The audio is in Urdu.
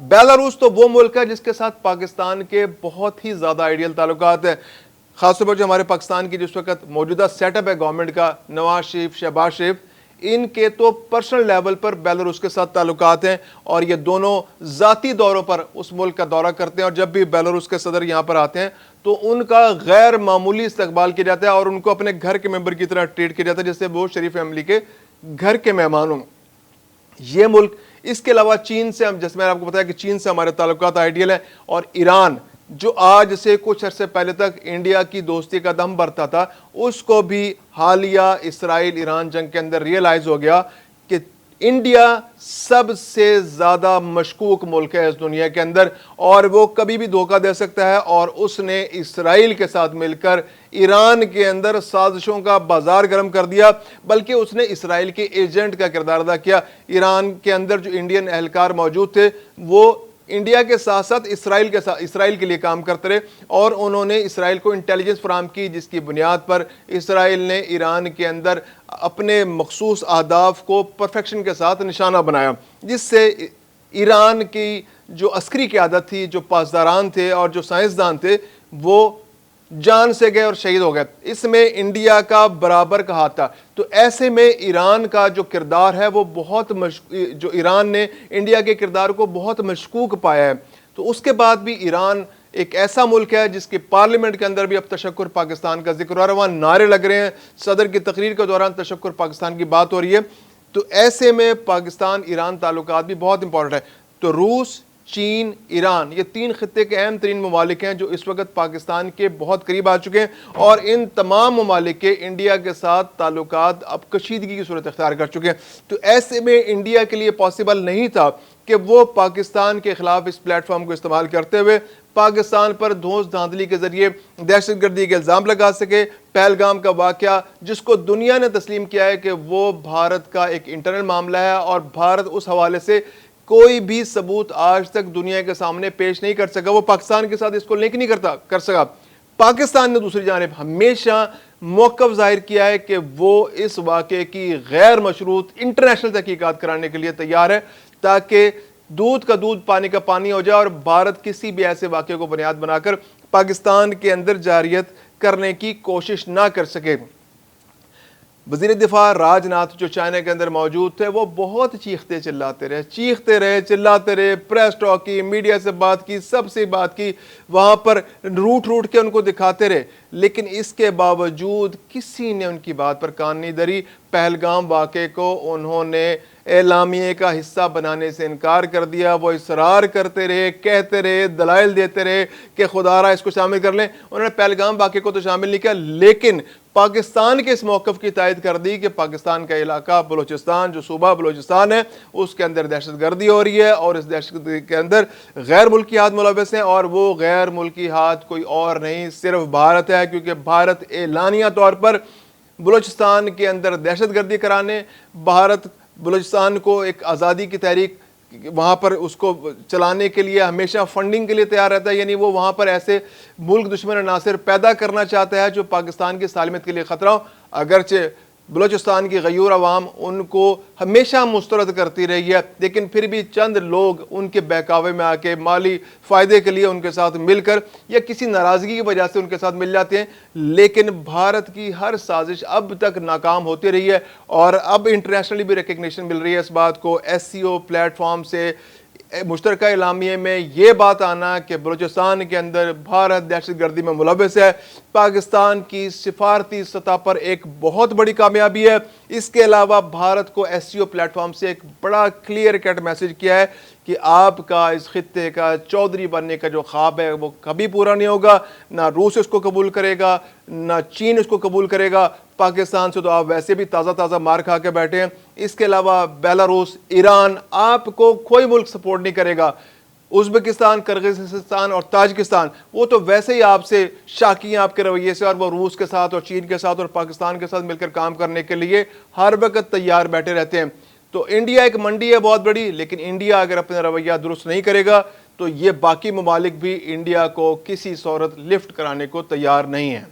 بیلاروس تو وہ ملک ہے جس کے ساتھ پاکستان کے بہت ہی زیادہ آئیڈیل تعلقات ہیں، خاص طور پر جو ہمارے پاکستان کی جس وقت موجودہ سیٹ اپ ہے گورنمنٹ کا، نواز شریف، شہباز شریف، ان کے تو پرسنل لیول پر بیلاروس کے ساتھ تعلقات ہیں، اور یہ دونوں ذاتی دوروں پر اس ملک کا دورہ کرتے ہیں، اور جب بھی بیلاروس کے صدر یہاں پر آتے ہیں تو ان کا غیر معمولی استقبال کیا جاتا ہے اور ان کو اپنے گھر کے ممبر کی طرح ٹریٹ کیا جاتا ہے، جیسے وہ شریف فیملی کے گھر کے مہمان ہوں۔ یہ ملک، اس کے علاوہ چین سے، جیسے میں نے آپ کو بتایا کہ چین سے ہمارے تعلقات آئیڈیل ہیں، اور ایران جو آج سے کچھ عرصے پہلے تک انڈیا کی دوستی کا دم بھرتا تھا، اس کو بھی حالیہ اسرائیل ایران جنگ کے اندر ریئلائز ہو گیا کہ انڈیا سب سے زیادہ مشکوک ملک ہے اس دنیا کے اندر، اور وہ کبھی بھی دھوکہ دے سکتا ہے، اور اس نے اسرائیل کے ساتھ مل کر ایران کے اندر سازشوں کا بازار گرم کر دیا، بلکہ اس نے اسرائیل کے ایجنٹ کا کردار ادا کیا۔ ایران کے اندر جو انڈین اہلکار موجود تھے وہ انڈیا کے ساتھ ساتھ اسرائیل کے لیے کام کرتے رہے، اور انہوں نے اسرائیل کو انٹیلیجنس فراہم کی، جس کی بنیاد پر اسرائیل نے ایران کے اندر اپنے مخصوص اہداف کو پرفیکشن کے ساتھ نشانہ بنایا، جس سے ایران کی جو عسکری قیادت تھی، جو پاسداران تھے اور جو سائنسدان تھے، وہ جان سے گئے اور شہید ہو گئے۔ اس میں انڈیا کا برابر کا ہاتھ تھا۔ تو ایسے میں ایران کا جو کردار ہے وہ بہت جو ایران نے انڈیا کے کردار کو بہت مشکوک پایا ہے۔ تو اس کے بعد بھی ایران ایک ایسا ملک ہے جس کی پارلیمنٹ کے اندر بھی اب تشکر پاکستان کا ذکر ہو رہا ہے، وہاں نعرے لگ رہے ہیں، صدر کی تقریر کے دوران تشکر پاکستان کی بات ہو رہی ہے۔ تو ایسے میں پاکستان ایران تعلقات بھی بہت امپورٹنٹ ہے۔ تو روس، چین، ایران، یہ تین خطے کے اہم ترین ممالک ہیں جو اس وقت پاکستان کے بہت قریب آ چکے ہیں، اور ان تمام ممالک کے انڈیا کے ساتھ تعلقات اب کشیدگی کی صورت اختیار کر چکے ہیں۔ تو ایسے میں انڈیا کے لیے پاسبل نہیں تھا کہ وہ پاکستان کے خلاف اس پلیٹ فارم کو استعمال کرتے ہوئے پاکستان پر دھونس دھاندلی کے ذریعے دہشت گردی کے الزام لگا سکے۔ پہلگام کا واقعہ، جس کو دنیا نے تسلیم کیا ہے کہ وہ بھارت کا ایک انٹرنل معاملہ ہے، اور بھارت اس حوالے سے کوئی بھی ثبوت آج تک دنیا کے سامنے پیش نہیں کر سکا، وہ پاکستان کے ساتھ اس کو لنک نہیں کر سکا۔ پاکستان نے دوسری جانب ہمیشہ موقف ظاہر کیا ہے کہ وہ اس واقعے کی غیر مشروط انٹرنیشنل تحقیقات کرانے کے لیے تیار ہے، تاکہ دودھ کا دودھ پانی کا پانی ہو جائے، اور بھارت کسی بھی ایسے واقعے کو بنیاد بنا کر پاکستان کے اندر جارحیت کرنے کی کوشش نہ کر سکے۔ وزیر دفاع راج ناتھ جو چائنا کے اندر موجود تھے، وہ بہت چیختے چلاتے رہے، پریس ٹاک کی، میڈیا سے بات کی، سب سے بات کی، وہاں پر روٹ کے ان کو دکھاتے رہے، لیکن اس کے باوجود کسی نے ان کی بات پر کان نہیں دھری۔ پہلگام واقعے کو انہوں نے اعلامیے کا حصہ بنانے سے انکار کر دیا، وہ اصرار کرتے رہے، کہتے رہے، دلائل دیتے رہے کہ خدا را اس کو شامل کر لیں۔ انہوں نے پہلگام واقعے کو تو شامل نہیں کیا، لیکن پاکستان کے اس موقف کی تائید کر دی کہ پاکستان کا علاقہ بلوچستان، جو صوبہ بلوچستان ہے، اس کے اندر دہشت گردی ہو رہی ہے، اور اس دہشت گردی کے اندر غیر ملکی ہاتھ ملوث ہیں، اور وہ غیر ملکی ہاتھ کوئی اور نہیں، صرف بھارت ہے، کیونکہ بھارت اعلانیہ طور پر بلوچستان کے اندر دہشت گردی کرانے، بھارت بلوچستان کو ایک آزادی کی تحریک وہاں پر اس کو چلانے کے لیے ہمیشہ فنڈنگ کے لیے تیار رہتا ہے، یعنی وہ وہاں پر ایسے ملک دشمن عناصر پیدا کرنا چاہتا ہے جو پاکستان کی سالمیت کے لیے خطرہ ہو۔ اگرچہ بلوچستان کی غیور عوام ان کو ہمیشہ مسترد کرتی رہی ہے، لیکن پھر بھی چند لوگ ان کے بہکاوے میں آ کے مالی فائدے کے لیے ان کے ساتھ مل کر یا کسی ناراضگی کی وجہ سے ان کے ساتھ مل جاتے ہیں، لیکن بھارت کی ہر سازش اب تک ناکام ہوتی رہی ہے، اور اب انٹرنیشنلی بھی ریکگنیشن مل رہی ہے اس بات کو۔ SCO پلیٹ فارم سے مشترکہ اعلامیے میں یہ بات آنا کہ بلوچستان کے اندر بھارت دہشت گردی میں ملوث ہے، پاکستان کی سفارتی سطح پر ایک بہت بڑی کامیابی ہے۔ اس کے علاوہ بھارت کو SCO پلیٹ فارم سے ایک بڑا کلیئر کٹ میسج کیا ہے کہ آپ کا اس خطے کا چودھری بننے کا جو خواب ہے وہ کبھی پورا نہیں ہوگا، نہ روس اس کو قبول کرے گا، نہ چین اس کو قبول کرے گا۔ پاکستان سے تو آپ ویسے بھی تازہ مار کھا کے بیٹھے ہیں۔ اس کے علاوہ بیلاروس، ایران، آپ کو کوئی ملک سپورٹ نہیں کرے گا۔ ازبکستان، کرغزستان اور تاجکستان، وہ تو ویسے ہی آپ سے شاکی ہیں آپ کے رویے سے، اور وہ روس کے ساتھ اور چین کے ساتھ اور پاکستان کے ساتھ مل کر کام کرنے کے لیے ہر وقت تیار بیٹھے رہتے ہیں۔ تو انڈیا ایک منڈی ہے بہت بڑی، لیکن انڈیا اگر اپنا رویہ درست نہیں کرے گا تو یہ باقی ممالک بھی انڈیا کو کسی صورت لفٹ کرانے کو تیار نہیں ہیں۔